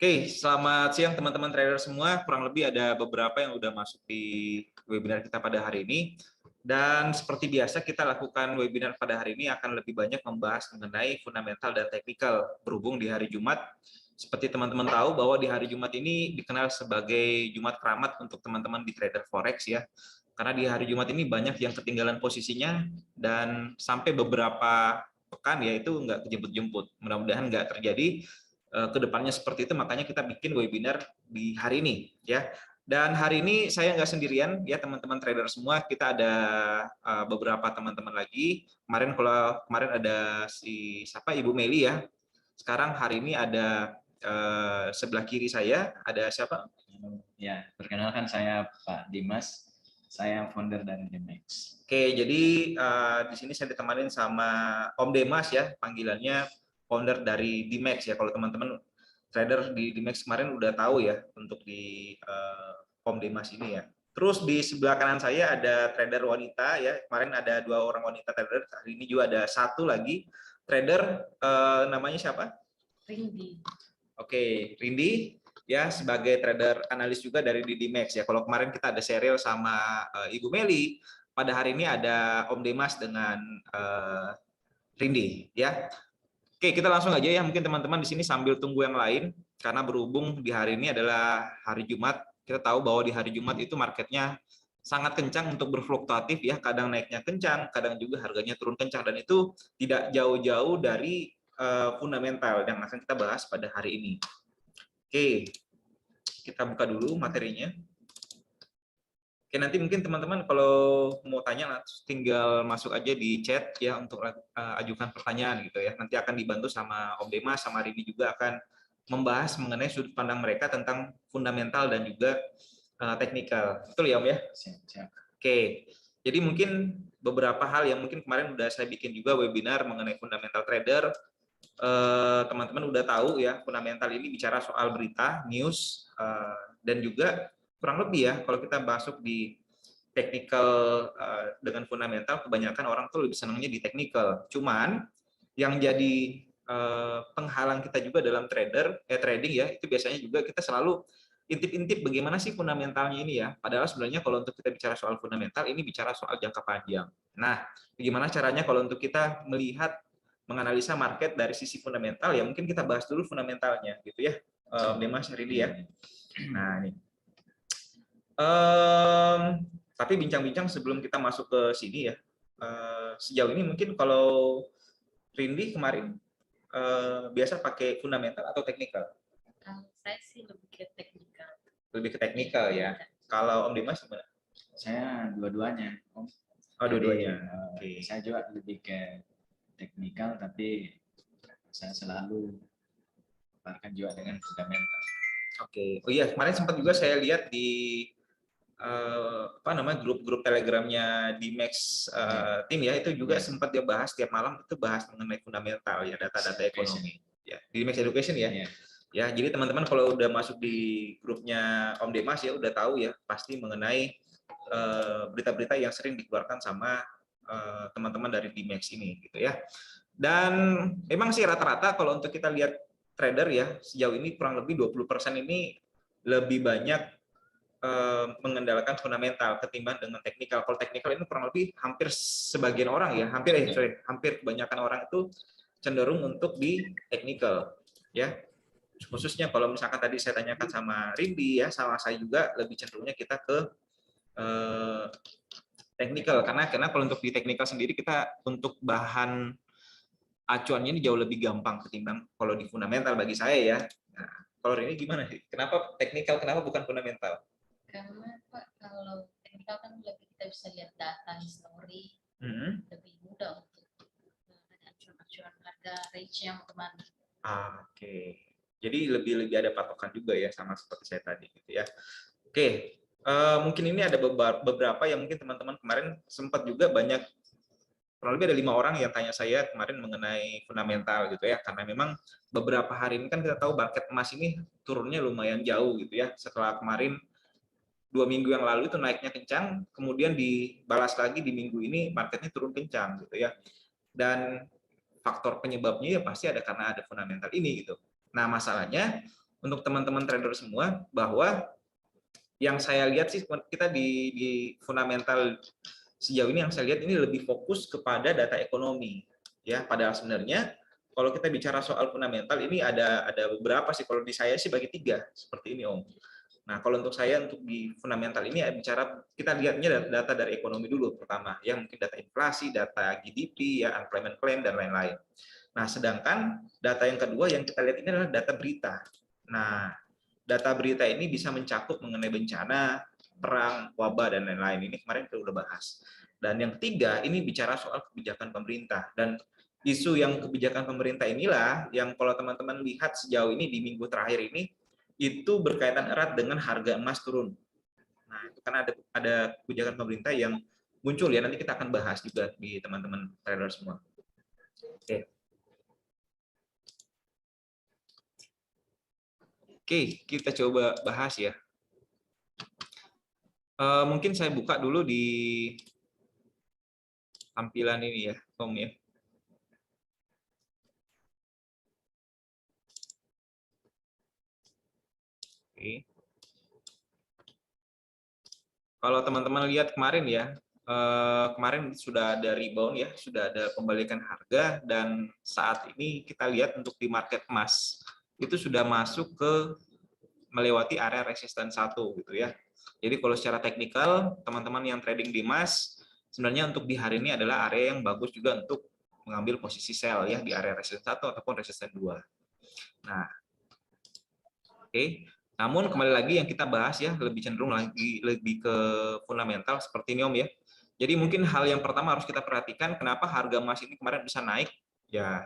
Oke, selamat siang teman-teman trader semua. Kurang lebih ada beberapa yang udah masuk di webinar kita pada hari ini. Dan seperti biasa kita lakukan webinar pada hari ini akan lebih banyak membahas mengenai fundamental dan teknikal berhubung di hari Jumat. Seperti teman-teman tahu bahwa di hari Jumat ini dikenal sebagai Jumat keramat untuk teman-teman di trader forex ya. Karena di hari Jumat ini banyak yang ketinggalan posisinya dan sampai beberapa pekan ya itu nggak kejemput-jemput. Mudah-mudahan nggak terjadi kedepannya seperti itu, makanya kita bikin webinar di hari ini ya. Dan hari ini saya nggak sendirian ya teman-teman trader semua, kita ada beberapa teman-teman lagi. Kemarin ada si siapa Ibu Meli ya. Sekarang hari ini ada sebelah kiri saya ada siapa? Ya, perkenalkan saya Pak Dimas, saya founder dari Dimex. Oke, jadi di sini saya ditemani sama Om Demas ya, panggilannya founder dari Dimex ya. Kalau teman-teman trader di Dimex kemarin udah tahu ya untuk di Om Demas ini ya. Terus di sebelah kanan saya ada trader wanita ya. Kemarin ada 2 orang wanita trader, hari ini juga ada satu lagi trader, namanya siapa? Rindi. Oke, Rindi ya sebagai trader analis juga dari Dimex ya. Kalau kemarin kita ada serial sama Ibu Meli, pada hari ini ada Om Demas dengan Rindi ya. Oke, kita langsung aja ya. Mungkin teman-teman di sini sambil tunggu yang lain karena berhubung di hari ini adalah hari Jumat. Kita tahu bahwa di hari Jumat itu marketnya sangat kencang untuk berfluktuatif ya. Kadang naiknya kencang, kadang juga harganya turun kencang dan itu tidak jauh-jauh dari fundamental yang akan kita bahas pada hari ini. Oke, kita buka dulu materinya. Oke, nanti mungkin teman-teman kalau mau tanya tinggal masuk aja di chat ya untuk ajukan pertanyaan gitu ya. Nanti akan dibantu sama Om Demas sama Ridi juga akan membahas mengenai sudut pandang mereka tentang fundamental dan juga teknikal. Betul ya Om ya? Siap. Oke. Jadi mungkin beberapa hal yang mungkin kemarin udah saya bikin juga webinar mengenai fundamental trader. Teman-teman udah tahu ya, fundamental ini bicara soal berita, news, dan juga kurang lebih ya kalau kita masuk di technical dengan fundamental, kebanyakan orang tuh lebih senangnya di technical. Cuman yang jadi penghalang kita juga dalam trading ya, itu biasanya juga kita selalu intip-intip bagaimana sih fundamentalnya ini ya. Padahal sebenarnya kalau untuk kita bicara soal fundamental, ini bicara soal jangka panjang. Nah, bagaimana caranya kalau untuk kita melihat menganalisa market dari sisi fundamental ya mungkin kita bahas dulu fundamentalnya gitu ya, Demas Ridi ya. Nah ini. Tapi bincang-bincang sebelum kita masuk ke sini ya, sejauh ini mungkin kalau Rindi kemarin biasa pakai fundamental atau teknikal? Saya sih lebih ke teknikal. Lebih ke teknikal ya. Kalau Om Dimas gimana? Saya dua-duanya, Om. Oh, dua-duanya. Oke. Saya juga lebih ke teknikal, tapi saya selalu paparkan juga dengan fundamental. Oke. Oh iya, kemarin sempat juga saya lihat di apa namanya grup-grup telegramnya di Max Team ya, itu juga sempat dia bahas tiap malam itu bahas mengenai fundamental ya, data-data ekonomi ya di Max Education ya. Ya, jadi teman-teman kalau udah masuk di grupnya Om Demas ya udah tahu ya pasti mengenai berita-berita yang sering dikeluarkan sama teman-teman dari Dimex ini gitu ya. Dan memang sih rata-rata kalau untuk kita lihat trader ya sejauh ini kurang lebih 20% ini lebih banyak mengandalkan fundamental ketimbang dengan teknikal. Kalau teknikal ini kurang lebih hampir sebagian orang ya, hampir kebanyakan orang itu cenderung untuk di teknikal ya. Khususnya kalau misalkan tadi saya tanyakan sama Rindi ya, sama saya juga lebih cenderungnya kita ke teknikal karena kalau untuk di teknikal sendiri kita untuk bahan acuannya ini jauh lebih gampang ketimbang kalau di fundamental bagi saya ya. Nah, kalau ini gimana sih? Kenapa teknikal, kenapa bukan fundamental? Karena Pak, kalau teknikal kan lebih kita bisa lihat data, histori, lebih mudah untuk ada acuan-acuan harga range-nya mau kemana. Oke. Jadi lebih ada patokan juga ya sama seperti saya tadi gitu ya. Oke. Mungkin ini ada beberapa yang mungkin teman-teman kemarin sempat juga banyak, kurang lebih ada 5 orang yang tanya saya kemarin mengenai fundamental gitu ya, karena memang beberapa hari ini kan kita tahu market emas ini turunnya lumayan jauh gitu ya, setelah kemarin 2 minggu yang lalu itu naiknya kencang, kemudian dibalas lagi di minggu ini marketnya turun kencang gitu ya. Dan faktor penyebabnya ya pasti ada karena ada fundamental ini gitu. Nah masalahnya untuk teman-teman trader semua bahwa yang saya lihat sih kita di fundamental sejauh ini yang saya lihat ini lebih fokus kepada data ekonomi ya. Padahal sebenarnya kalau kita bicara soal fundamental ini ada beberapa sih, kalau di saya sih bagi 3 seperti ini Om. Nah kalau untuk saya untuk di fundamental ini bicara kita lihatnya data dari ekonomi dulu pertama ya, mungkin data inflasi, data GDP ya, unemployment claim dan lain-lain. Nah sedangkan data yang kedua yang kita lihat ini adalah data berita. Nah data berita ini bisa mencakup mengenai bencana, perang, wabah, dan lain-lain. Ini kemarin kita udah bahas. Dan yang ketiga, ini bicara soal kebijakan pemerintah. Dan isu yang kebijakan pemerintah inilah yang kalau teman-teman lihat sejauh ini di minggu terakhir ini, itu berkaitan erat dengan harga emas turun. Nah, itu kan ada kebijakan pemerintah yang muncul ya, nanti kita akan bahas juga di teman-teman trader semua. Oke. Oke, kita coba bahas ya. Mungkin saya buka dulu di tampilan ini ya, Tom ya. Oke. Kalau teman-teman lihat kemarin ya, kemarin sudah ada rebound ya, sudah ada pembalikan harga, dan saat ini kita lihat untuk di market emas itu sudah masuk ke melewati area resisten 1 gitu ya. Jadi kalau secara teknikal teman-teman yang trading di emas sebenarnya untuk di hari ini adalah area yang bagus juga untuk mengambil posisi sell ya di area resisten 1 ataupun resisten 2. Nah, oke. Namun kembali lagi yang kita bahas ya lebih cenderung lebih ke fundamental seperti ini Om ya. Jadi mungkin hal yang pertama harus kita perhatikan kenapa harga emas ini kemarin bisa naik ya.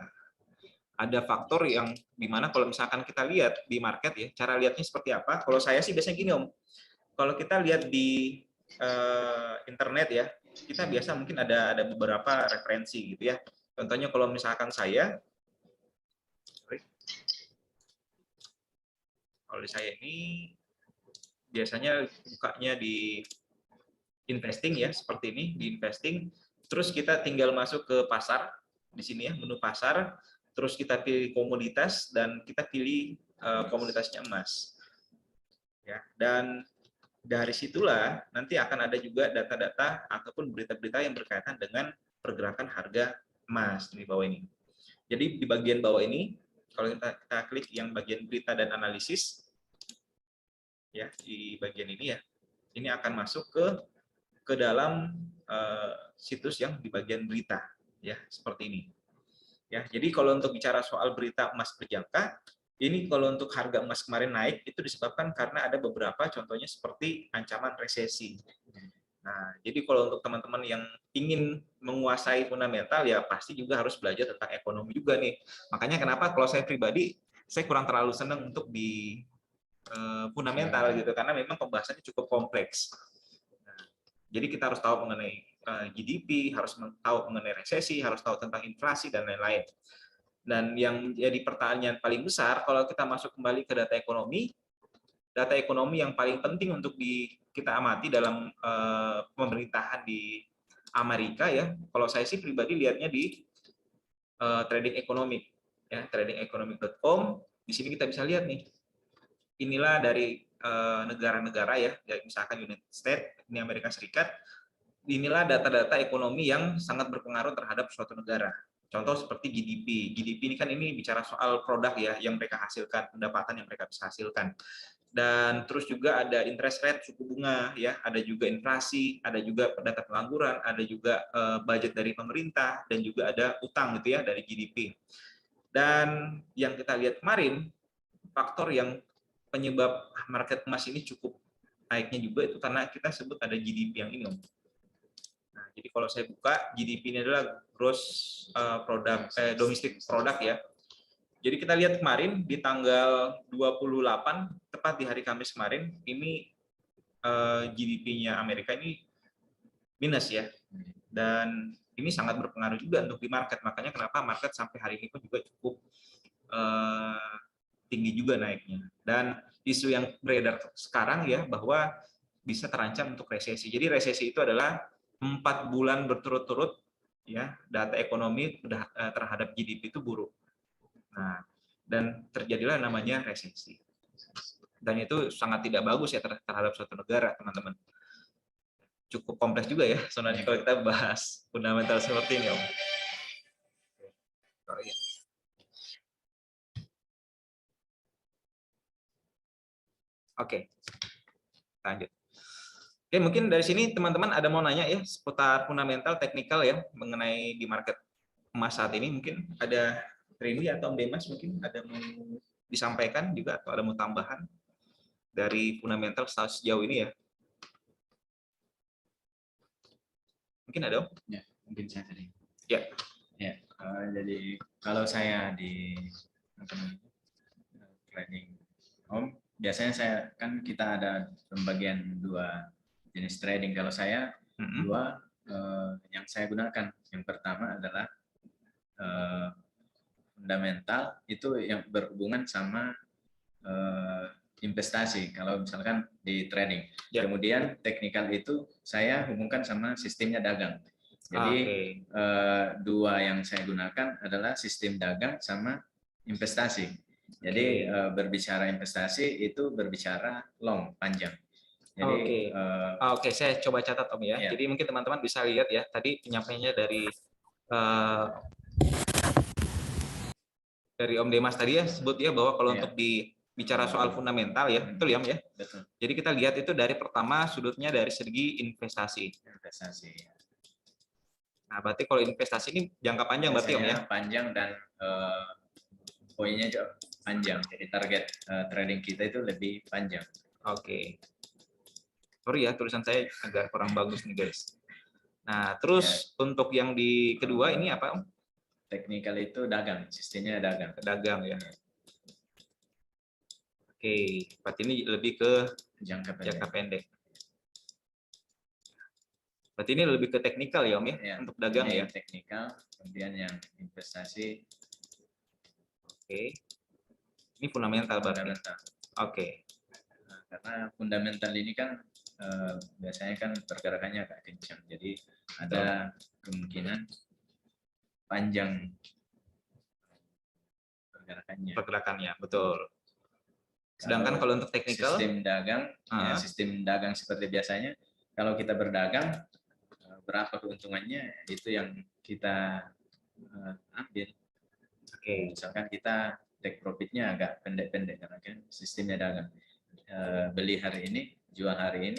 Ada faktor yang dimana kalau misalkan kita lihat di market ya, cara lihatnya seperti apa? Kalau saya sih biasanya gini Om, kalau kita lihat di internet ya, kita biasa mungkin ada beberapa referensi gitu ya. Contohnya kalau misalkan saya, kalau saya ini biasanya bukanya di investing ya, seperti ini di investing, terus kita tinggal masuk ke pasar di sini ya, menu pasar. Terus kita pilih komoditas dan kita pilih komoditasnya emas. Ya, dan dari situlah nanti akan ada juga data-data ataupun berita-berita yang berkaitan dengan pergerakan harga emas di bawah ini. Jadi di bagian bawah ini kalau kita klik yang bagian berita dan analisis ya, di bagian ini ya, ini akan masuk ke dalam situs yang di bagian berita ya, seperti ini. Ya, jadi kalau untuk bicara soal berita emas berjangka, ini kalau untuk harga emas kemarin naik itu disebabkan karena ada beberapa contohnya seperti ancaman resesi. Nah, jadi kalau untuk teman-teman yang ingin menguasai fundamental ya pasti juga harus belajar tentang ekonomi juga nih. Makanya kenapa kalau saya pribadi saya kurang terlalu senang untuk di fundamental gitu karena memang pembahasannya cukup kompleks. Nah, jadi kita harus tahu mengenai GDP, harus tahu mengenai resesi, harus tahu tentang inflasi dan lain-lain. Dan yang jadi pertanyaan paling besar kalau kita masuk kembali ke data ekonomi yang paling penting untuk kita amati dalam pemerintahan di Amerika ya. Kalau saya sih pribadi lihatnya di trading economic ya, tradingeconomic.com. Di sini kita bisa lihat nih. Inilah dari negara-negara ya, misalkan United States, ini Amerika Serikat. Inilah data-data ekonomi yang sangat berpengaruh terhadap suatu negara. Contoh seperti GDP. GDP ini kan ini bicara soal produk ya yang mereka hasilkan, pendapatan yang mereka bisa hasilkan. Dan terus juga ada interest rate, suku bunga ya, ada juga inflasi, ada juga data pengangguran, ada juga budget dari pemerintah dan juga ada utang gitu ya dari GDP. Dan yang kita lihat kemarin faktor yang penyebab market emas ini cukup naiknya juga itu karena kita sebut ada GDP yang ini Om. Nah, jadi kalau saya buka, GDP ini adalah gross domestic product ya. Jadi kita lihat kemarin di tanggal 28, tepat di hari Kamis kemarin, ini GDP-nya Amerika ini minus ya. Dan ini sangat berpengaruh juga untuk di market. Makanya kenapa market sampai hari ini pun juga cukup tinggi juga naiknya. Dan isu yang beredar sekarang ya bahwa bisa terancam untuk resesi. Jadi resesi itu adalah 4 bulan berturut-turut ya data ekonomi terhadap GDP itu buruk. Nah, dan terjadilah namanya resesi. Dan itu sangat tidak bagus ya terhadap suatu negara, teman-teman. Cukup kompleks juga ya sebenarnya kalau kita bahas fundamental seperti ini, Om. Oke, lanjut. Oke, mungkin dari sini teman-teman ada mau nanya ya seputar fundamental, teknikal ya mengenai di market emas saat ini. Mungkin ada Rindy atau Om Demas mungkin ada mau disampaikan juga atau ada mau tambahan dari fundamental sejauh ini ya. Mungkin ada, Om? Ya, mungkin saya tadi. Ya. Ya, jadi kalau saya di trading Om, biasanya saya kan kita ada pembagian 2 jenis trading. Kalau saya dua yang saya gunakan. Yang pertama adalah fundamental, itu yang berhubungan sama investasi. Kalau misalkan di trading. Kemudian teknikal itu saya hubungkan sama sistemnya dagang. Jadi dua yang saya gunakan adalah sistem dagang sama investasi. Jadi berbicara investasi itu berbicara long, panjang. Jadi, Oke, saya coba catat, Om ya. Jadi mungkin teman-teman bisa lihat ya tadi penyampaiannya dari Om Demas tadi ya sebut ya bahwa kalau untuk bicara soal fundamental ya, betul ya Om ya. Betul. Jadi kita lihat itu dari pertama sudutnya dari segi investasi. Investasi. Nah, berarti kalau investasi ini jangka panjang berarti Om ya. Panjang dan poinnya juga panjang. Jadi target trading kita itu lebih panjang. Oke. Sorry ya, tulisan saya agak kurang bagus nih guys. Nah, terus untuk yang di kedua ini apa, Om? Teknikal itu dagang, sistemnya dagang. Dagang ya. Oke, berarti ini lebih ke jangka pendek. Berarti ini lebih ke teknikal ya, Om ya, untuk dagang ya. Teknikal, kemudian yang investasi. Oke. Ini fundamental berarti. Oke. Nah, karena fundamental ini kan biasanya kan pergerakannya agak kencang, jadi ada kemungkinan panjang pergerakannya, betul. Sedangkan kalau untuk teknikal, sistem dagang seperti biasanya, kalau kita berdagang berapa keuntungannya itu yang kita ambil. Oke. Misalkan kita take profitnya agak pendek-pendek karena kan sistemnya dagang. Beli hari ini, jual hari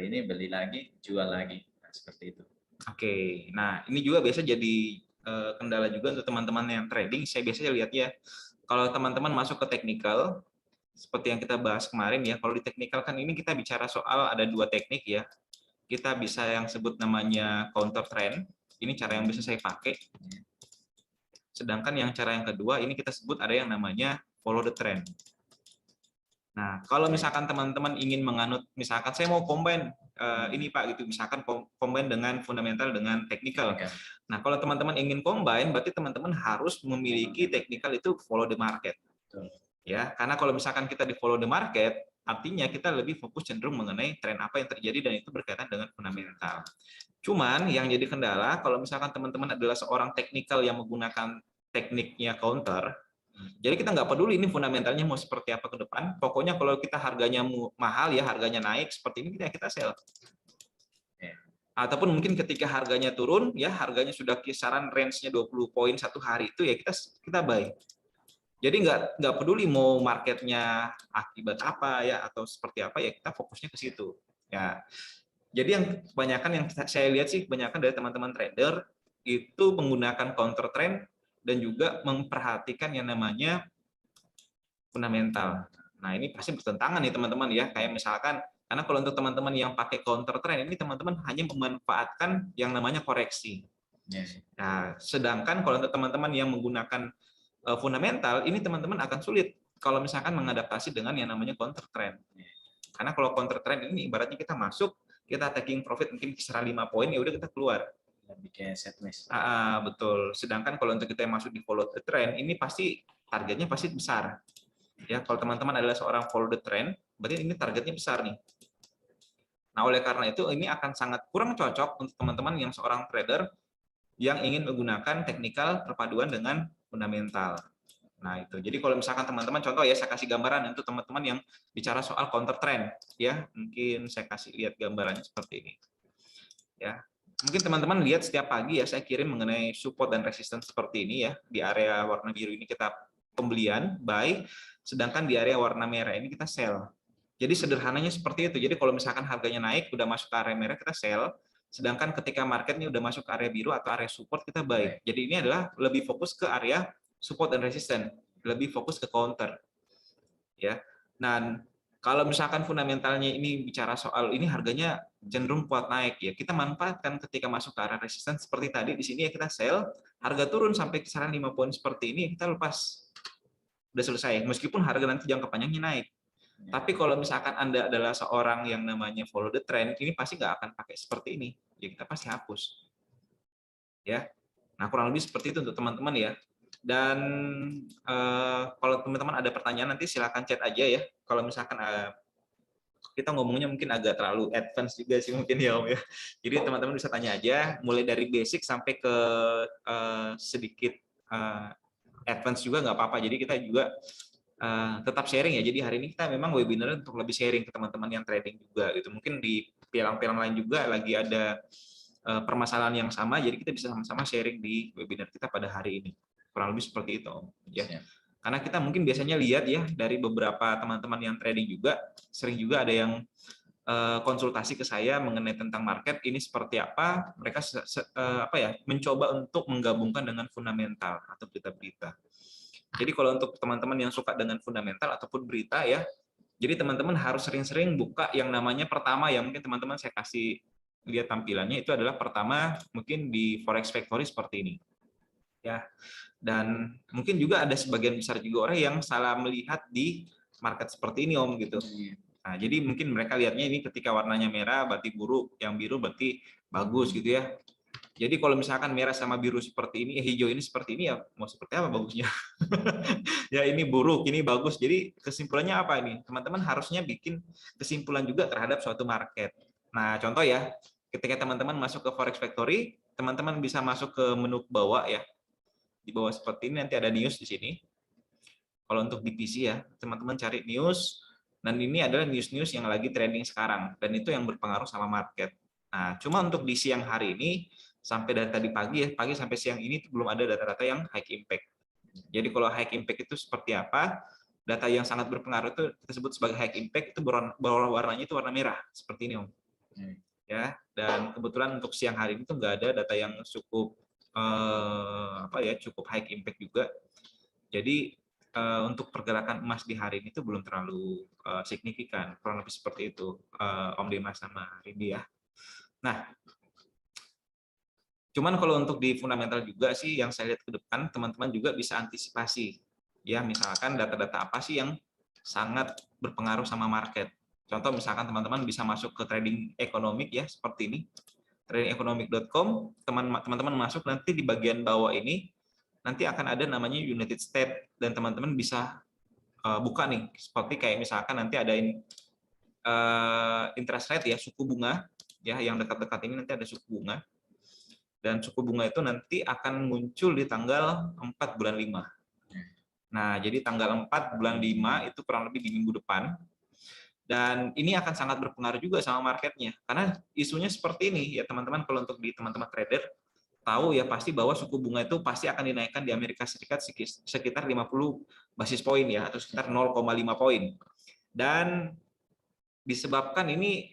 ini, beli lagi, jual lagi, nah, seperti itu. Oke, nah ini juga biasa jadi kendala juga untuk teman-teman yang trading. Saya biasanya lihat ya, kalau teman-teman masuk ke teknikal, seperti yang kita bahas kemarin ya, kalau di teknikal kan ini kita bicara soal ada 2 teknik ya. Kita bisa yang sebut namanya counter trend, ini cara yang bisa saya pakai. Sedangkan yang cara yang kedua ini kita sebut ada yang namanya follow the trend. Nah, kalau misalkan teman-teman ingin menganut, misalkan saya mau combine ini Pak gitu, misalkan combine dengan fundamental dengan teknikal. Nah, kalau teman-teman ingin combine, berarti teman-teman harus memiliki teknikal itu follow the market. Ya, karena kalau misalkan kita di follow the market, artinya kita lebih fokus cenderung mengenai tren apa yang terjadi dan itu berkaitan dengan fundamental. Cuman yang jadi kendala kalau misalkan teman-teman adalah seorang teknikal yang menggunakan tekniknya counter, jadi kita nggak peduli ini fundamentalnya mau seperti apa ke depan. Pokoknya kalau kita harganya mahal ya, harganya naik seperti ini kita sell. Ataupun mungkin ketika harganya turun ya, harganya sudah kisaran range-nya 20 poin satu hari itu ya kita buy. Jadi nggak peduli mau marketnya akibat apa ya atau seperti apa ya, kita fokusnya ke situ. Ya. Jadi yang kebanyakan yang saya lihat sih kebanyakan dari teman-teman trader itu menggunakan counter trend dan juga memperhatikan yang namanya fundamental. Nah, ini pasti bertentangan nih teman-teman ya. Kayak misalkan, karena kalau untuk teman-teman yang pakai counter trend, ini teman-teman hanya memanfaatkan yang namanya koreksi. Nah, sedangkan kalau untuk teman-teman yang menggunakan fundamental, ini teman-teman akan sulit kalau misalkan mengadaptasi dengan yang namanya counter trend. Karena kalau counter trend ini ibaratnya kita masuk, kita taking profit mungkin kisaran 5 poin, ya udah kita keluar. Bikin set miss. Betul. Sedangkan kalau untuk kita yang masuk di follow the trend, ini pasti targetnya pasti besar. Ya, kalau teman-teman adalah seorang follow the trend, berarti ini targetnya besar nih. Nah, oleh karena itu ini akan sangat kurang cocok untuk teman-teman yang seorang trader yang ingin menggunakan teknikal perpaduan dengan fundamental. Nah, itu. Jadi kalau misalkan teman-teman contoh ya, saya kasih gambaran untuk teman-teman yang bicara soal counter trend ya. Mungkin saya kasih lihat gambarannya seperti ini. Ya. Mungkin teman-teman lihat setiap pagi ya saya kirim mengenai support dan resistance seperti ini ya. Di area warna biru ini kita pembelian, buy, sedangkan di area warna merah ini kita sell. Jadi sederhananya seperti itu. Jadi kalau misalkan harganya naik, udah masuk ke area merah kita sell, sedangkan ketika marketnya udah masuk ke area biru atau area support kita buy. Jadi ini adalah lebih fokus ke area support dan resistance, lebih fokus ke counter. Ya. Dan kalau misalkan fundamentalnya ini bicara soal ini harganya cenderung kuat naik ya, kita manfaatkan ketika masuk ke area resistance seperti tadi di sini ya kita sell, harga turun sampai kisaran 5 poin seperti ini kita lepas. Udah selesai. Meskipun harga nanti jangka panjangnya naik. Tapi kalau misalkan Anda adalah seorang yang namanya follow the trend, ini pasti nggak akan pakai seperti ini. Ya kita pasti hapus. Ya. Nah, kurang lebih seperti itu untuk teman-teman ya. Dan kalau teman-teman ada pertanyaan nanti silakan chat aja ya. Kalau misalkan kita ngomongnya mungkin agak terlalu advance juga sih mungkin ya Om ya. Jadi teman-teman bisa tanya aja, mulai dari basic sampai ke sedikit advance juga nggak apa-apa. Jadi kita juga tetap sharing ya. Jadi hari ini kita memang webinar untuk lebih sharing ke teman-teman yang trading juga gitu. Mungkin di pilang-pilang lain juga lagi ada permasalahan yang sama, jadi kita bisa sama-sama sharing di webinar kita pada hari ini. Kurang lebih seperti itu Om. Ya. Karena kita mungkin biasanya lihat ya dari beberapa teman-teman yang trading juga, sering juga ada yang konsultasi ke saya mengenai tentang market ini seperti apa, mereka mencoba untuk menggabungkan dengan fundamental atau berita-berita. Jadi kalau untuk teman-teman yang suka dengan fundamental ataupun berita ya, jadi teman-teman harus sering-sering buka yang namanya pertama ya, mungkin teman-teman saya kasih lihat tampilannya itu adalah pertama mungkin di Forex Factory seperti ini. Ya. Dan mungkin juga ada sebagian besar juga orang yang salah melihat di market seperti ini Om gitu. Nah, jadi mungkin mereka lihatnya ini ketika warnanya merah berarti buruk, yang biru berarti bagus gitu ya. Jadi kalau misalkan merah sama biru seperti ini, hijau ini seperti ini ya mau seperti apa bagusnya? Ya ini buruk, ini bagus. Jadi kesimpulannya apa ini? Teman-teman harusnya bikin kesimpulan juga terhadap suatu market. Nah, contoh ya, ketika teman-teman masuk ke Forex Factory, teman-teman bisa masuk ke menu bawah ya. Di bawah seperti ini nanti ada news di sini. Kalau untuk di PC ya, teman-teman cari news, dan ini adalah news-news yang lagi trending sekarang, dan itu yang berpengaruh sama market. Nah, cuma untuk di siang hari ini, sampai dari tadi pagi ya, pagi sampai siang ini belum ada data-data yang high impact. Jadi kalau high impact itu seperti apa? Data yang sangat berpengaruh itu kita sebut sebagai high impact, itu warnanya itu warna merah, seperti ini Om. Ya, dan kebetulan untuk siang hari ini tuh nggak ada data yang cukup cukup high impact juga. Jadi untuk pergerakan emas di hari ini tuh belum terlalu signifikan, kurang lebih seperti itu Om Dimas sama Rindi ya. Nah, cuman kalau untuk di fundamental juga sih yang saya lihat ke depan teman-teman juga bisa antisipasi ya, misalkan data-data apa sih yang sangat berpengaruh sama market. Contoh misalkan teman-teman bisa masuk ke trading ekonomik ya seperti ini. tradingeconomic.com, teman-teman masuk nanti di bagian bawah ini nanti akan ada namanya United States dan teman-teman bisa buka nih seperti kayak misalkan nanti ada interest rate ya, suku bunga ya, yang dekat-dekat ini nanti ada suku bunga. Dan suku bunga itu nanti akan muncul di tanggal 4 bulan 5. Nah, jadi tanggal 4 bulan 5 itu kurang lebih di minggu depan. Dan ini akan sangat berpengaruh juga sama marketnya. Karena isunya seperti ini, ya teman-teman, kalau untuk di teman-teman trader, tahu ya pasti bahwa suku bunga itu pasti akan dinaikkan di Amerika Serikat sekitar 50 basis poin ya, atau sekitar 0,5 poin. Dan disebabkan ini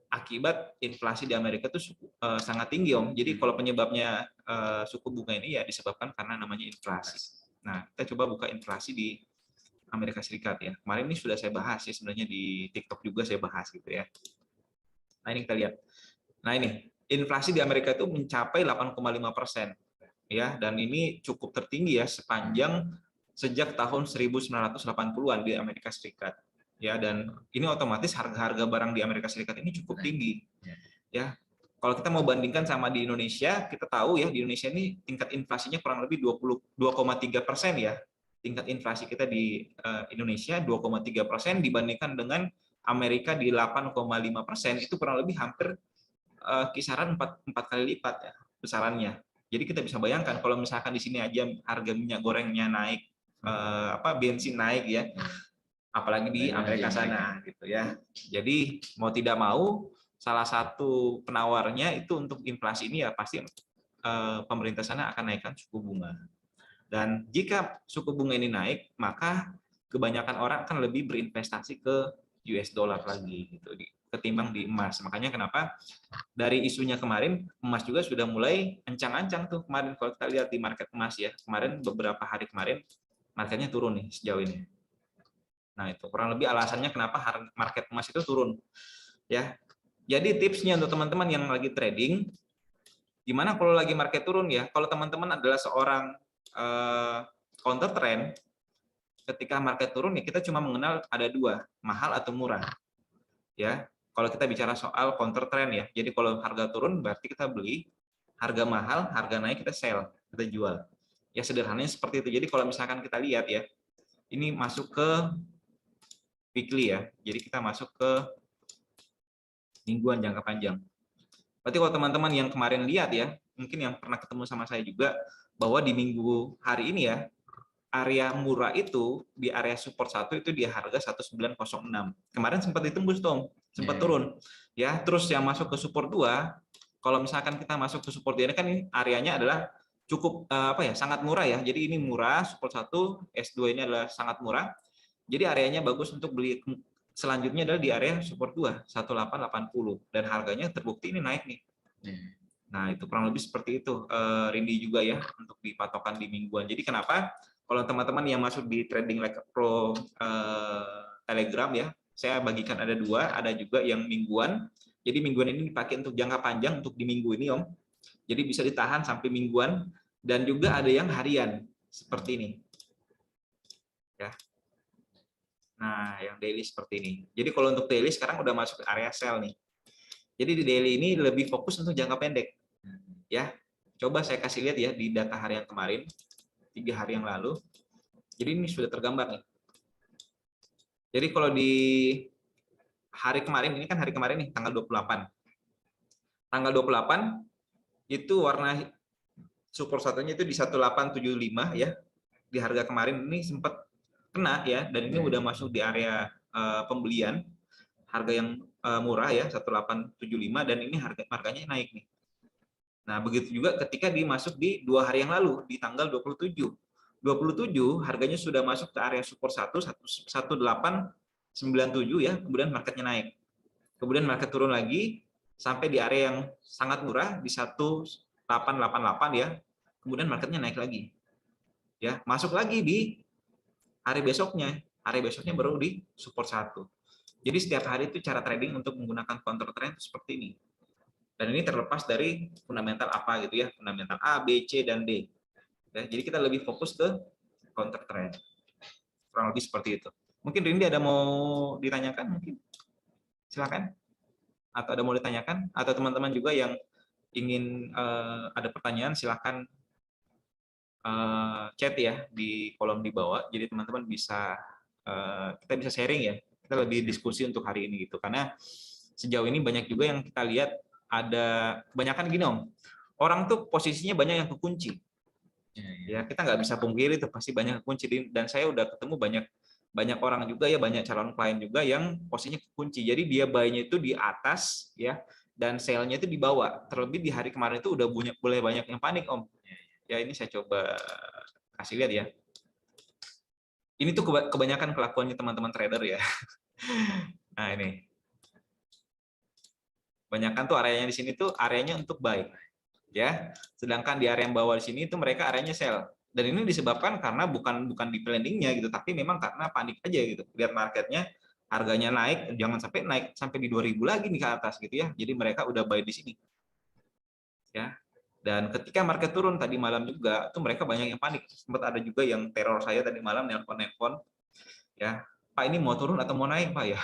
akibat inflasi di Amerika itu sangat tinggi Om. Jadi kalau penyebabnya suku bunga ini ya disebabkan karena namanya inflasi. Nah, kita coba buka inflasi di Amerika Serikat ya. Kemarin ini sudah saya bahas ya, sebenarnya di TikTok juga saya bahas gitu ya. Nah, ini kita lihat. Nah, ini inflasi di Amerika itu mencapai 8,5% ya, dan ini cukup tertinggi ya sepanjang sejak tahun 1980-an di Amerika Serikat. Ya, dan ini otomatis harga-harga barang di Amerika Serikat ini cukup tinggi. Ya. Kalau kita mau bandingkan sama di Indonesia, kita tahu ya di Indonesia ini tingkat inflasinya kurang lebih 22,3% ya. Tingkat inflasi kita di Indonesia 2,3% dibandingkan dengan Amerika di 8,5%, itu kurang lebih hampir kisaran 4 kali lipat ya besarannya. Jadi kita bisa bayangkan kalau misalkan di sini aja harga minyak gorengnya naik bensin naik ya, apalagi di Amerika sana gitu ya. Jadi mau tidak mau salah satu penawarnya itu untuk inflasi ini ya pasti pemerintah sana akan naikkan suku bunga. Dan jika suku bunga ini naik, maka kebanyakan orang akan lebih berinvestasi ke US dollar lagi gitu ketimbang di emas. Makanya kenapa dari isunya kemarin emas juga sudah mulai ancang-ancang tuh kemarin kalau kita lihat di market emas ya. Kemarin beberapa hari kemarin marketnya turun nih sejauh ini. Nah, itu kurang lebih alasannya kenapa market emas itu turun. Ya. Jadi tipsnya untuk teman-teman yang lagi trading, gimana kalau lagi market turun ya? Kalau teman-teman adalah seorang counter trend, ketika market turun ya kita cuma mengenal ada dua, mahal atau murah. Ya. Kalau kita bicara soal counter trend ya. Jadi kalau harga turun berarti kita beli, harga mahal, harga naik kita sell, kita jual. Ya sederhananya seperti itu. Jadi kalau misalkan kita lihat ya, ini masuk ke weekly ya. Jadi kita masuk ke mingguan jangka panjang. Berarti kalau teman-teman yang kemarin lihat ya, mungkin yang pernah ketemu sama saya juga, bahwa di minggu hari ini ya, area murah itu di area support 1 itu di harga 1906. Kemarin sempat ditembus Tom, sempat turun. Ya, terus yang masuk ke support 2, kalau misalkan kita masuk ke support 2 ini kan ini areanya adalah cukup sangat murah ya. Jadi ini murah, support 1, S2 ini adalah sangat murah. Jadi areanya bagus untuk beli. Selanjutnya adalah di area support 2, 1880 dan harganya terbukti ini naik nih. Nah, itu kurang lebih seperti itu Rindi juga ya untuk dipatokan di mingguan. Jadi kenapa kalau teman-teman yang masuk di Trading Like a Pro Telegram ya, saya bagikan ada dua, ada juga yang mingguan. Jadi mingguan ini dipakai untuk jangka panjang untuk di minggu ini Om. Jadi bisa ditahan sampai mingguan dan juga ada yang harian seperti ini. Ya. Nah, yang daily seperti ini. Jadi kalau untuk daily sekarang udah masuk ke area sell nih. Jadi di daily ini lebih fokus untuk jangka pendek. Ya, coba saya kasih lihat ya di data hari yang kemarin, 3 hari yang lalu. Jadi ini sudah tergambar nih. Jadi kalau di hari kemarin, ini kan hari kemarin nih, tanggal 28. Tanggal 28 itu warna support satunya itu di 1875 ya. Di harga kemarin ini sempat kena ya, dan ini udah masuk di area pembelian harga yang murah ya 1875 dan ini harganya naik nih. Nah begitu juga ketika dimasuk di 2 hari yang lalu di tanggal 27 harganya sudah masuk ke area support 1897 ya, kemudian marketnya naik, kemudian market turun lagi sampai di area yang sangat murah di 1888 ya, kemudian marketnya naik lagi ya, masuk lagi di hari besoknya baru di support 1. Jadi setiap hari itu cara trading untuk menggunakan counter trend seperti ini. Dan ini terlepas dari fundamental apa gitu ya, fundamental A, B, C, dan D. Ya, jadi kita lebih fokus ke counter trend. Kurang lebih seperti itu. Mungkin Rindi ada mau ditanyakan mungkin? Silakan. Atau ada mau ditanyakan? Atau teman-teman juga yang ingin ada pertanyaan silakan chat ya di kolom di bawah. Jadi teman-teman bisa kita bisa sharing ya. Kita lebih diskusi untuk hari ini gitu. Karena sejauh ini banyak juga yang kita lihat ada kebanyakan gini Om. Orang tuh posisinya banyak yang kekunci. Ya kita nggak bisa pungkiri itu pasti banyak kekunci, dan saya udah ketemu banyak orang juga ya, banyak calon klien juga yang posisinya kekunci. Jadi dia buy-nya itu di atas ya, dan sell-nya itu di bawah. Terlebih di hari kemarin itu udah boleh banyak yang panik Om. Ya ini saya coba kasih lihat ya. Ini tuh kebanyakan kelakuannya teman-teman trader ya. Nah ini. Kebanyakan tuh areanya di sini tuh areanya untuk buy. Ya. Sedangkan di area yang bawah di sini itu mereka areanya sell. Dan ini disebabkan karena bukan di planning-nya gitu, tapi memang karena panik aja gitu. Lihat marketnya harganya naik, jangan sampai naik sampai di 2000 lagi nih ke atas gitu ya. Jadi mereka udah buy di sini. Ya. Dan ketika market turun tadi malam juga, itu mereka banyak yang panik. Sempat ada juga yang teror saya tadi malam, nelpon ya, Pak ini mau turun atau mau naik Pak ya.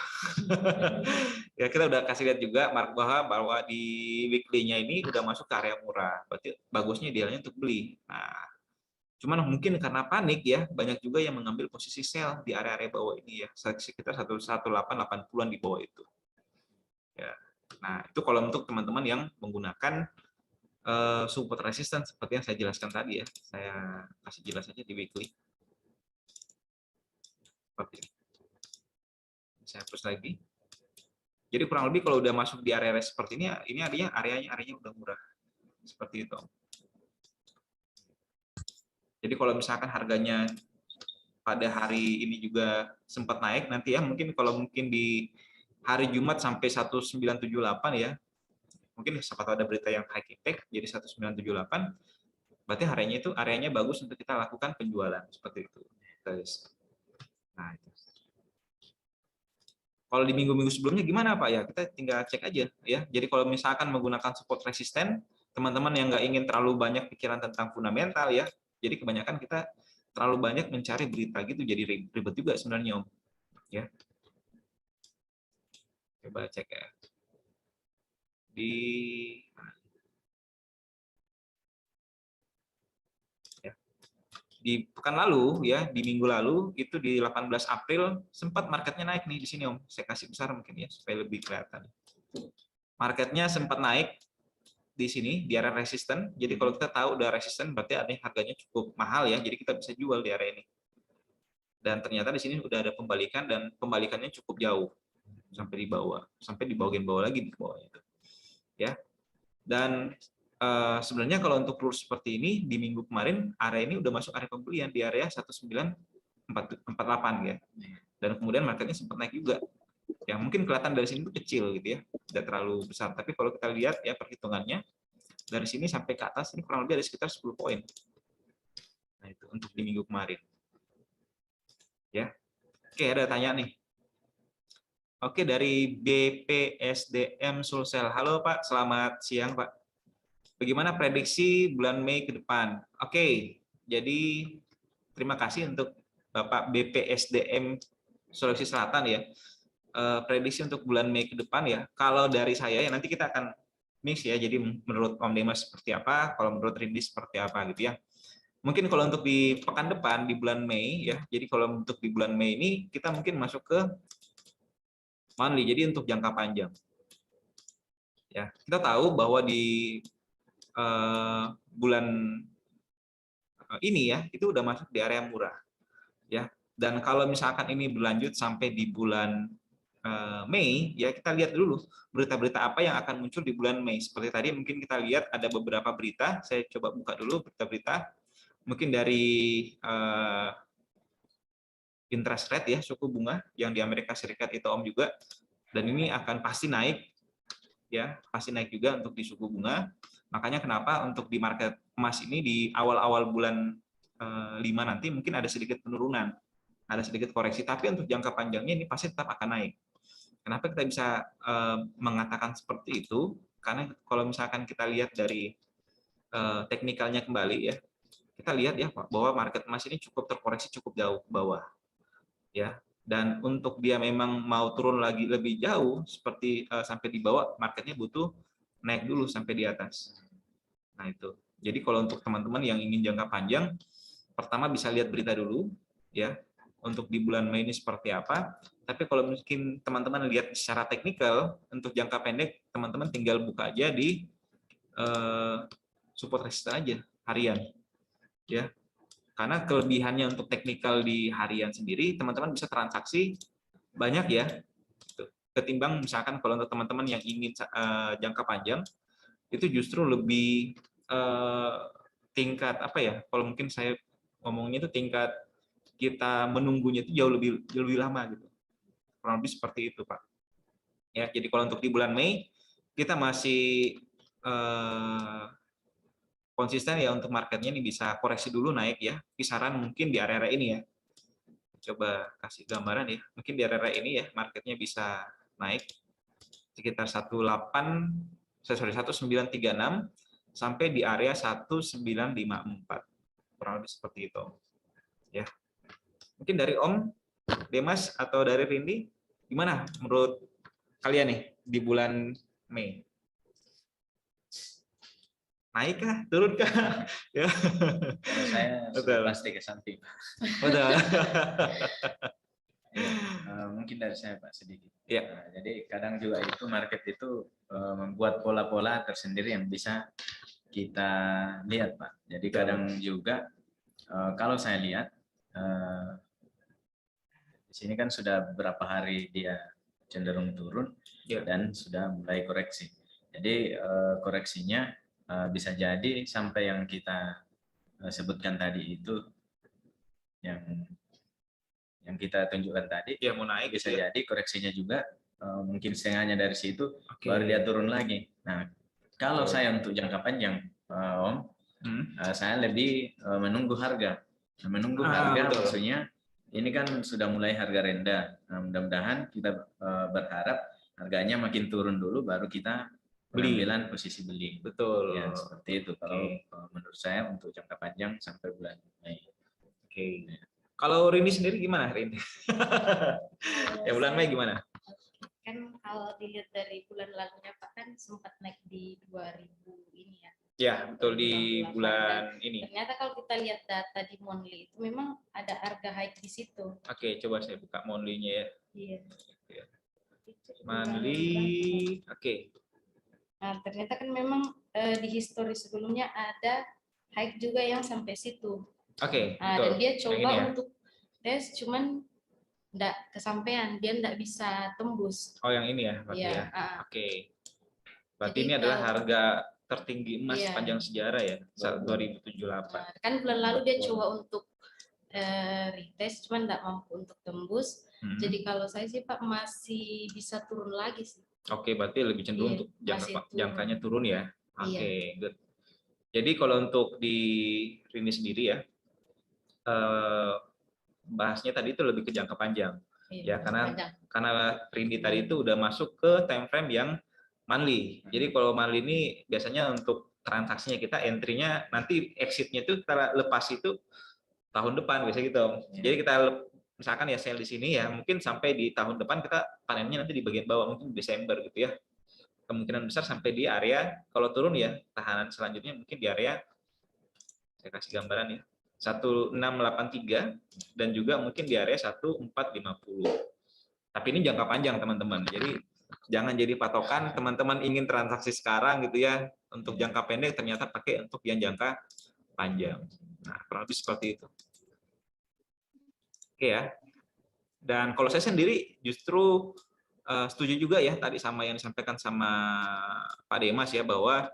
Ya kita udah kasih lihat juga bahwa di weekly-nya ini udah masuk ke area murah. Berarti bagusnya idealnya untuk beli. Nah, cuman mungkin karena panik ya, banyak juga yang mengambil posisi sell di area-area bawah ini ya, sekitar 1880-an di bawah itu. Ya. Nah, itu kalau untuk teman-teman yang menggunakan support resistance seperti yang saya jelaskan tadi ya. Saya kasih jelas aja di weekly. Seperti ini. Saya hapus lagi. Jadi kurang lebih kalau udah masuk di area seperti ini artinya areanya udah murah. Seperti itu. Jadi kalau misalkan harganya pada hari ini juga sempat naik, nanti ya mungkin kalau mungkin di hari Jumat sampai 1978 ya, mungkin siapa tahu ada berita yang high impact jadi 1978, berarti areanya bagus untuk kita lakukan penjualan seperti itu, guys. Nah, itu. Kalau di minggu-minggu sebelumnya gimana Pak ya? Kita tinggal cek aja ya. Jadi kalau misalkan menggunakan support resisten, teman-teman yang nggak ingin terlalu banyak pikiran tentang fundamental ya. Jadi kebanyakan kita terlalu banyak mencari berita gitu, jadi ribet juga sebenarnya Om. Ya. Coba cek ya. Di pekan lalu ya, di minggu lalu itu di 18 April sempat marketnya naik nih di sini Om. Saya kasih besar mungkin ya supaya lebih kelihatan. Marketnya sempat naik di sini di area resisten. Jadi kalau kita tahu udah resisten berarti ada harganya cukup mahal ya. Jadi kita bisa jual di area ini. Dan ternyata di sini udah ada pembalikan dan pembalikannya cukup jauh sampai di bawah, sampai di bagian bawah lagi di bawah itu. Ya. Dan sebenarnya kalau untuk lurus seperti ini di minggu kemarin area ini udah masuk area pembelian di area 1948 ya. Dan kemudian marketnya sempat naik juga. Ya mungkin kelihatan dari sini itu kecil gitu ya, tidak terlalu besar. Tapi kalau kita lihat ya perhitungannya dari sini sampai ke atas ini kurang lebih ada sekitar 10 poin. Nah itu untuk di minggu kemarin. Ya. Oke, ada tanya nih. Oke, dari BPSDM Sulsel. Halo Pak, selamat siang Pak. Bagaimana prediksi bulan Mei ke depan? Oke, jadi terima kasih untuk Bapak BPSDM Sulawesi Selatan ya. Prediksi untuk bulan Mei ke depan ya. Kalau dari saya ya nanti kita akan mix ya. Jadi menurut Om Demas seperti apa, kalau menurut Rindi seperti apa gitu ya. Mungkin kalau untuk di pekan depan di bulan Mei ya. Jadi kalau untuk di bulan Mei ini kita mungkin masuk ke monthly. Jadi untuk jangka panjang. Ya, kita tahu bahwa di bulan ini ya itu udah masuk di area murah ya, dan kalau misalkan ini berlanjut sampai di bulan Mei ya, kita lihat dulu berita-berita apa yang akan muncul di bulan Mei. Seperti tadi mungkin kita lihat ada beberapa berita, saya coba buka dulu berita-berita mungkin dari interest rate ya, suku bunga yang di Amerika Serikat itu Om juga, dan ini akan pasti naik ya, pasti naik juga untuk di suku bunga. Makanya kenapa untuk di market emas ini di awal-awal bulan 5 nanti mungkin ada sedikit penurunan, ada sedikit koreksi, tapi untuk jangka panjangnya ini pasti tetap akan naik. Kenapa kita bisa mengatakan seperti itu? Karena kalau misalkan kita lihat dari teknikalnya kembali ya, kita lihat ya Pak, bahwa market emas ini cukup terkoreksi cukup jauh ke bawah ya. Dan untuk dia memang mau turun lagi lebih jauh seperti sampai di bawah, marketnya butuh naik dulu sampai di atas. Nah itu. Jadi kalau untuk teman-teman yang ingin jangka panjang, pertama bisa lihat berita dulu ya untuk di bulan Mei ini seperti apa. Tapi kalau mungkin teman-teman lihat secara teknikal untuk jangka pendek, teman-teman tinggal buka aja di support resistance aja harian ya. Karena kelebihannya untuk teknikal di harian sendiri, teman-teman bisa transaksi banyak ya, ketimbang misalkan kalau untuk teman-teman yang ingin jangka panjang, itu justru lebih tingkat apa ya, kalau mungkin saya ngomongnya itu tingkat kita menunggunya itu jauh lebih lama gitu, kurang lebih seperti itu Pak ya. Jadi kalau untuk di bulan Mei kita masih konsisten ya, untuk marketnya ini bisa koreksi dulu naik ya, kisaran mungkin di area ini ya. Coba kasih gambaran ya, mungkin di area ini ya marketnya bisa naik sekitar 1936 sampai di area 1954, kurang lebih seperti itu ya. Mungkin dari Om Demas atau dari Rindi, gimana menurut kalian nih di bulan Mei? Naik kah? Turun kah? Ya. Kalau saya sudah pasti ke samping. Betul. Ya, mungkin dari saya Pak sedikit. Ya. Jadi kadang juga itu market itu membuat pola-pola tersendiri yang bisa kita lihat Pak. Jadi kadang juga kalau saya lihat di sini kan sudah beberapa hari dia cenderung turun dan sudah mulai koreksi. Jadi koreksinya bisa jadi sampai yang kita sebutkan tadi itu, yang kita tunjukkan tadi, mau naik bisa jadi koreksinya juga mungkin setengahnya dari situ baru dia turun lagi. Nah, kalau saya untuk jangka panjang, Om, saya lebih menunggu harga. Menunggu harga maksudnya ini kan sudah mulai harga rendah. Nah, mudah-mudahan kita berharap harganya makin turun dulu baru kita pengambilan posisi beli. Betul. Ya, seperti itu. Kalau menurut saya untuk jangka panjang sampai bulan Mei. Ya. Kalau Rini sendiri gimana, Rini? Ya bulan Mei gimana? Kan kalau dilihat dari bulan lalunya Pak kan sempat naik di 2000 ini ya. Ya, betul di bulan ini. Ternyata kalau kita lihat data di Monthly itu memang ada harga high di situ. Oke, coba saya buka Monthly-nya ya. Iya. Monthly, oke. Nah, ternyata kan memang di histori sebelumnya ada high juga yang sampai situ. Oke, nah, betul. Dan dia coba ya? untuk tes, cuman enggak kesampaian, dia enggak bisa tembus. Oh, yang ini ya, berarti ya. Oke. Berarti jadi, ini adalah harga tertinggi emas sepanjang sejarah ya, saat 2078. Nah, kan bulan lalu dia coba untuk retest, cuman enggak mampu untuk tembus. Jadi kalau saya sih Pak masih bisa turun lagi sih. Oke, berarti lebih cenderung untuk jangkanya turun ya. Oke, good. Jadi kalau untuk di Rini sendiri ya, bahasnya tadi itu lebih ke jangka panjang. Ya, karena Rini tadi itu udah masuk ke time frame yang monthly. Jadi kalau monthly ini biasanya untuk transaksinya kita entry-nya nanti exit-nya itu kita lepas itu tahun depan biasa gitu. Jadi kita misalkan ya sell di sini ya, mungkin sampai di tahun depan kita panennya nanti di bagian bawah, mungkin Desember gitu ya. Kemungkinan besar sampai di area, kalau turun ya tahanan selanjutnya mungkin di area, saya kasih gambaran ya, 1683 dan juga mungkin di area 1450. Tapi ini jangka panjang teman-teman. Jadi jangan jadi patokan teman-teman ingin transaksi sekarang gitu ya, untuk jangka pendek ternyata pakai untuk yang jangka panjang. Nah, kurang lebih seperti itu. Oke ya. Dan kalau saya sendiri justru setuju juga ya tadi sama yang disampaikan sama Pak Demas ya, bahwa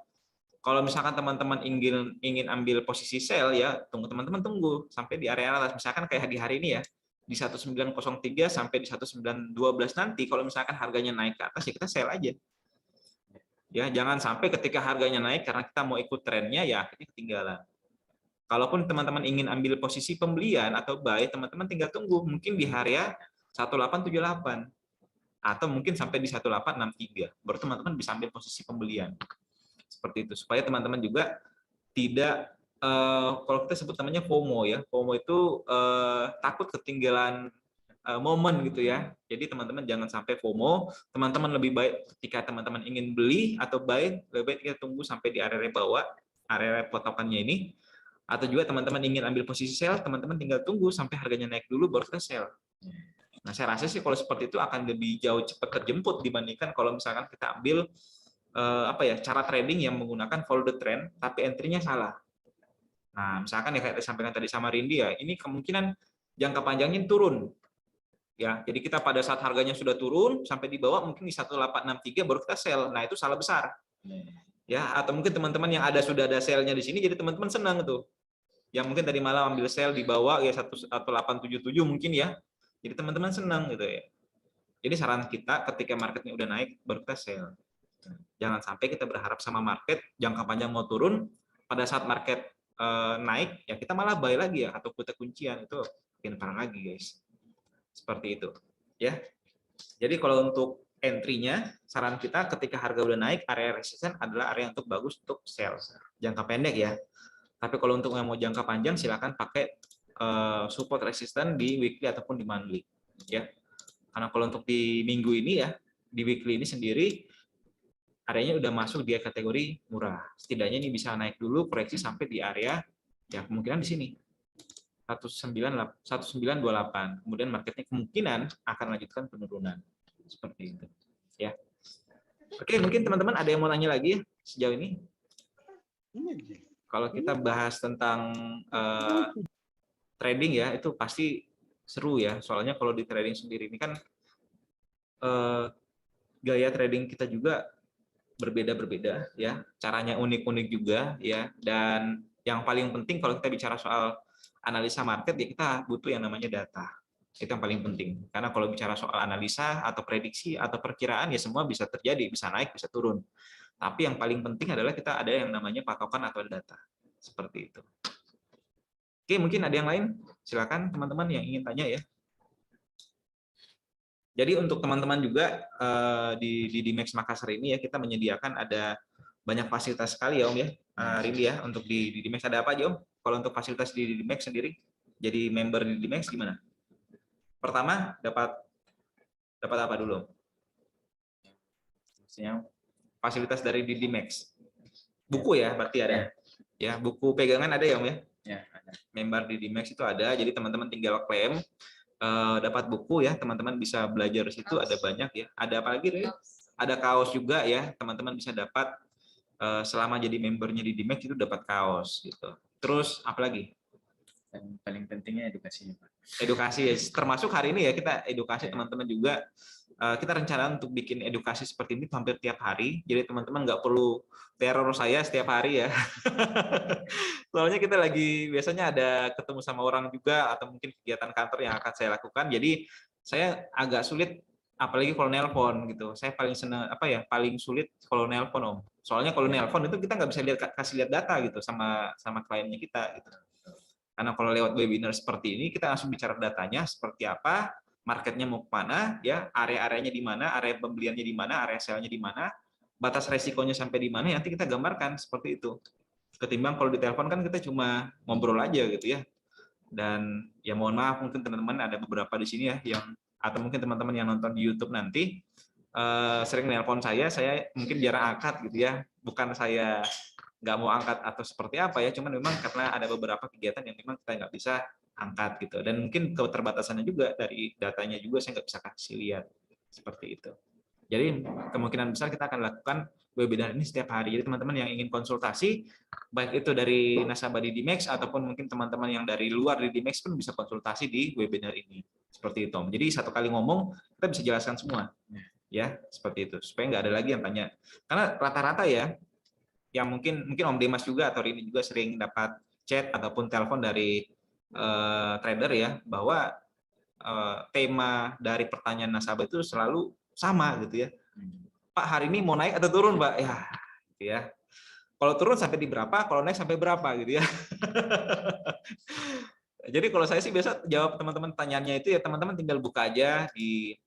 kalau misalkan teman-teman ingin ambil posisi sell ya, teman-teman tunggu sampai di area atas. Misalkan kayak di hari ini ya, di 1903 sampai di 1912 nanti kalau misalkan harganya naik ke atas ya kita sell aja. Ya, jangan sampai ketika harganya naik karena kita mau ikut trennya ya akhirnya ketinggalan. Kalaupun teman-teman ingin ambil posisi pembelian atau buy, teman-teman tinggal tunggu mungkin di area 1878 atau mungkin sampai di 1863. Baru teman-teman bisa ambil posisi pembelian. Seperti itu, supaya teman-teman juga tidak kalau kita sebut namanya FOMO ya. FOMO itu takut ketinggalan momen gitu ya. Jadi teman-teman jangan sampai FOMO. Teman-teman lebih baik ketika teman-teman ingin beli atau buy, lebih baik kita tunggu sampai di area bawah, area potokannya ini. Atau juga teman-teman ingin ambil posisi sell, teman-teman tinggal tunggu sampai harganya naik dulu baru kita sell. Nah, saya rasa sih kalau seperti itu akan lebih jauh cepat terjemput dibandingkan kalau misalkan kita ambil cara trading yang menggunakan follow the trend tapi entry-nya salah. Nah, misalkan ya kayak disampaikan tadi sama Rindi ya, ini kemungkinan jangka panjangnya turun. Ya, jadi kita pada saat harganya sudah turun sampai di bawah mungkin di 1863 baru kita sell. Nah, itu salah besar. Ya, atau mungkin teman-teman yang sudah ada sell-nya di sini jadi teman-teman senang tuh. Yang mungkin tadi malam ambil sell di bawah ya 1877 mungkin ya. Jadi teman-teman senang gitu ya. Jadi saran kita ketika marketnya udah naik baru kita sell. Jangan sampai kita berharap sama market jangka panjang mau turun, pada saat market naik ya kita malah buy lagi ya, atau kita kuncian, itu bikin parah lagi guys. Seperti itu ya. Jadi kalau untuk entry-nya saran kita ketika harga udah naik, area resistance adalah area untuk bagus untuk sell jangka pendek ya. Tapi kalau untuk yang mau jangka panjang silakan pakai support resistance di weekly ataupun di monthly ya. Karena kalau untuk di minggu ini ya, di weekly ini sendiri areanya udah masuk di kategori murah. Setidaknya ini bisa naik dulu koreksi sampai di area ya kemungkinan di sini 1928. Kemudian marketnya kemungkinan akan lanjutkan penurunan. Seperti itu ya. Oke, mungkin teman-teman ada yang mau nanya lagi ya sejauh ini? Kalau kita bahas tentang trading ya, itu pasti seru ya, soalnya kalau di trading sendiri ini kan gaya trading kita juga berbeda-berbeda ya, caranya unik-unik juga ya, dan yang paling penting kalau kita bicara soal analisa market ya kita butuh yang namanya data. Itu yang paling penting. Karena kalau bicara soal analisa atau prediksi atau perkiraan ya semua bisa terjadi, bisa naik, bisa turun. Tapi yang paling penting adalah kita ada yang namanya patokan atau data. Seperti itu. Oke, mungkin ada yang lain? Silakan teman-teman yang ingin tanya ya. Jadi untuk teman-teman juga di Dimex Makassar ini ya kita menyediakan ada banyak fasilitas sekali ya Om ya, Rindy ya, untuk di Dimex ada apa aja Om? Kalau untuk fasilitas di Dimex sendiri, jadi member di Dimex gimana? Pertama dapat apa dulu? Fasilitas dari Dimex. Buku ya, berarti ada. Ya, buku pegangan ada ya Om ya? Ya, ada. Member di Dimex itu ada, jadi teman-teman tinggal klaim. Dapat buku ya, teman-teman bisa belajar di situ, ada banyak ya. Ada apa lagi? Ada kaos juga ya, teman-teman bisa dapat selama jadi membernya di Dimex itu dapat kaos gitu. Terus apa lagi? Dan paling pentingnya edukasinya, Pak. Edukasi, termasuk hari ini ya kita edukasi teman-teman juga. Kita rencana untuk bikin edukasi seperti ini hampir tiap hari, jadi teman-teman nggak perlu teror saya setiap hari ya. Soalnya kita lagi biasanya ada ketemu sama orang juga atau mungkin kegiatan kantor yang akan saya lakukan, jadi saya agak sulit apalagi kalau nelpon gitu. Saya paling senang paling sulit kalau nelpon Om. Soalnya kalau nelpon itu kita nggak bisa kasih lihat data gitu sama kliennya kita gitu. Karena kalau lewat webinar seperti ini kita langsung bicara datanya seperti apa, marketnya mau kemana, ya area-areanya di mana, area pembeliannya di mana, area sell-nya di mana, batas resikonya sampai di mana, nanti kita gambarkan seperti itu. Ketimbang kalau di telepon kan kita cuma ngobrol aja gitu ya. Dan ya mohon maaf mungkin teman-teman ada beberapa di sini ya yang atau mungkin teman-teman yang nonton di YouTube nanti sering nelpon saya mungkin jarang angkat gitu ya. Bukan saya nggak mau angkat atau seperti apa ya, cuman memang karena ada beberapa kegiatan yang memang kita nggak bisa angkat gitu, dan mungkin keterbatasannya juga dari datanya juga saya nggak bisa kasih lihat seperti itu. Jadi kemungkinan besar kita akan lakukan webinar ini setiap hari. Jadi teman-teman yang ingin konsultasi, baik itu dari nasabah di Dimex ataupun mungkin teman-teman yang dari luar di Dimex pun bisa konsultasi di webinar ini. Seperti itu. Jadi satu kali ngomong kita bisa jelaskan semua, ya seperti itu. Supaya nggak ada lagi yang tanya. Karena rata-rata ya, yang mungkin Om Dimas juga atau ini juga sering dapat chat ataupun telepon dari trader ya, bahwa tema dari pertanyaan nasabah itu selalu sama gitu ya. Pak, hari ini mau naik atau turun, Pak? Ya, gitu ya. Kalau turun sampai di berapa, kalau naik sampai berapa gitu ya. Jadi kalau saya sih biasa jawab teman-teman pertanyaannya itu ya teman-teman tinggal buka aja di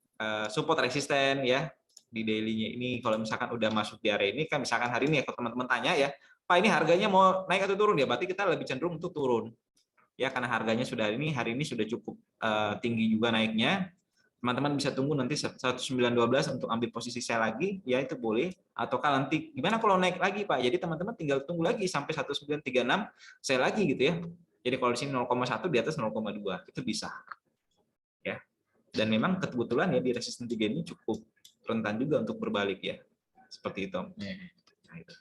support resisten ya. Di daily-nya ini kalau misalkan udah masuk di area ini kan, misalkan hari ini ya kalau teman-teman tanya ya, Pak ini harganya mau naik atau turun ya, berarti kita lebih cenderung untuk turun ya, karena harganya sudah hari ini sudah cukup tinggi juga naiknya. Teman-teman bisa tunggu nanti 1912 untuk ambil posisi saya lagi ya, itu boleh, ataukah nanti gimana kalau naik lagi Pak, jadi teman-teman tinggal tunggu lagi sampai 1936 saya lagi gitu ya. Jadi kalau di sini 0,1 di atas 0,2 itu bisa ya. Dan memang kebetulan ya di resisten 3 ini cukup rentan juga untuk berbalik ya, seperti itu. Nah, itu.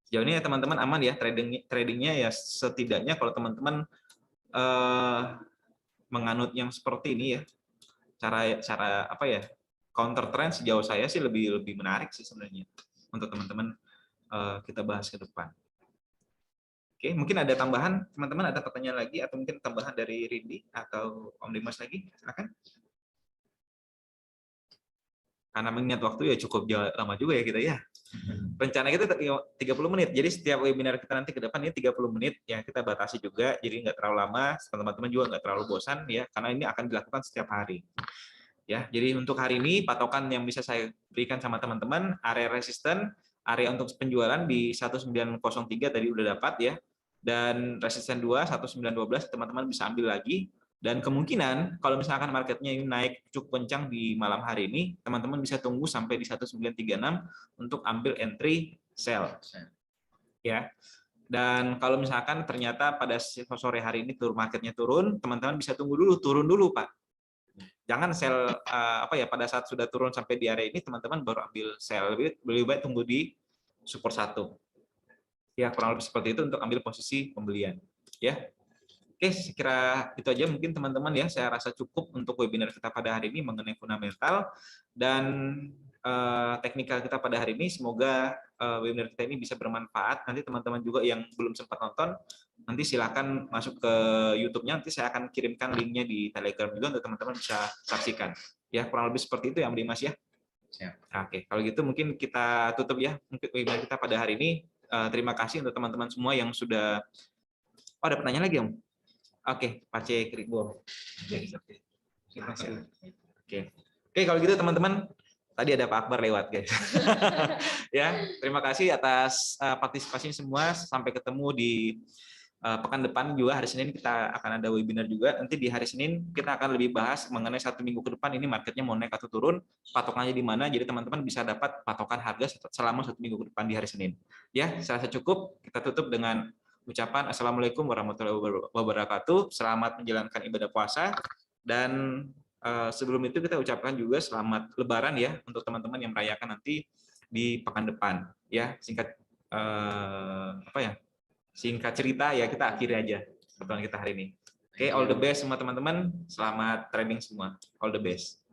Sejauh ini ya teman-teman aman ya tradingnya ya, setidaknya kalau teman-teman menganut yang seperti ini ya, cara apa ya, counter trend sejauh saya sih lebih menarik sih sebenarnya untuk teman-teman kita bahas ke depan. Oke, mungkin ada tambahan teman-teman, ada pertanyaan lagi atau mungkin tambahan dari Rindy atau Om Dimas lagi, silakan. Karena mengingat waktu ya cukup lama juga ya kita ya. Rencana kita 30 menit. Jadi setiap webinar kita nanti ke depan ini 30 menit ya, kita batasi juga jadi nggak terlalu lama, teman-teman juga nggak terlalu bosan ya, karena ini akan dilakukan setiap hari. Ya, jadi untuk hari ini patokan yang bisa saya berikan sama teman-teman, area resisten, area untuk penjualan di 1903 tadi udah dapat ya. Dan resisten 2 1912 teman-teman bisa ambil lagi. Dan kemungkinan kalau misalkan marketnya ini naik cukup kencang di malam hari ini, teman-teman bisa tunggu sampai di 1936 untuk ambil entry sell. Ya. Dan kalau misalkan ternyata pada sore hari ini marketnya turun, teman-teman bisa tunggu dulu, turun dulu, Pak. Jangan sell pada saat sudah turun sampai di area ini teman-teman baru ambil sell. Lebih baik tunggu di support 1. Ya, kurang lebih seperti itu untuk ambil posisi pembelian. Ya. Oke, saya kira itu aja mungkin teman-teman ya. Saya rasa cukup untuk webinar kita pada hari ini mengenai fundamental dan teknikal kita pada hari ini. Semoga webinar kita ini bisa bermanfaat. Nanti teman-teman juga yang belum sempat nonton, nanti silakan masuk ke YouTube-nya. Nanti saya akan kirimkan linknya di Telegram juga untuk teman-teman bisa saksikan. Ya, kurang lebih seperti itu ya, Mas ya. Siap. Oke, kalau gitu mungkin kita tutup ya mungkin webinar kita pada hari ini. Terima kasih untuk teman-teman semua yang sudah. Oh, ada pertanyaan lagi, Om? Oke, Pace Krikbor. Oke, kalau gitu teman-teman, tadi ada Pak Akbar lewat, guys. Ya, terima kasih atas partisipasinya semua. Sampai ketemu di pekan depan juga, hari Senin kita akan ada webinar juga. Nanti di hari Senin kita akan lebih bahas mengenai 1 minggu ke depan ini marketnya mau naik atau turun, patokannya di mana. Jadi teman-teman bisa dapat patokan harga selama 1 minggu ke depan di hari Senin. Ya, saya rasa cukup. Kita tutup dengan ucapan Assalamualaikum warahmatullahi wabarakatuh. Selamat menjalankan ibadah puasa. Dan sebelum itu kita ucapkan juga selamat Lebaran ya untuk teman-teman yang merayakan nanti di pekan depan. Ya, singkat cerita ya kita akhiri aja pertemuan kita hari ini. Oke, all the best semua teman-teman. Selamat trading semua. All the best.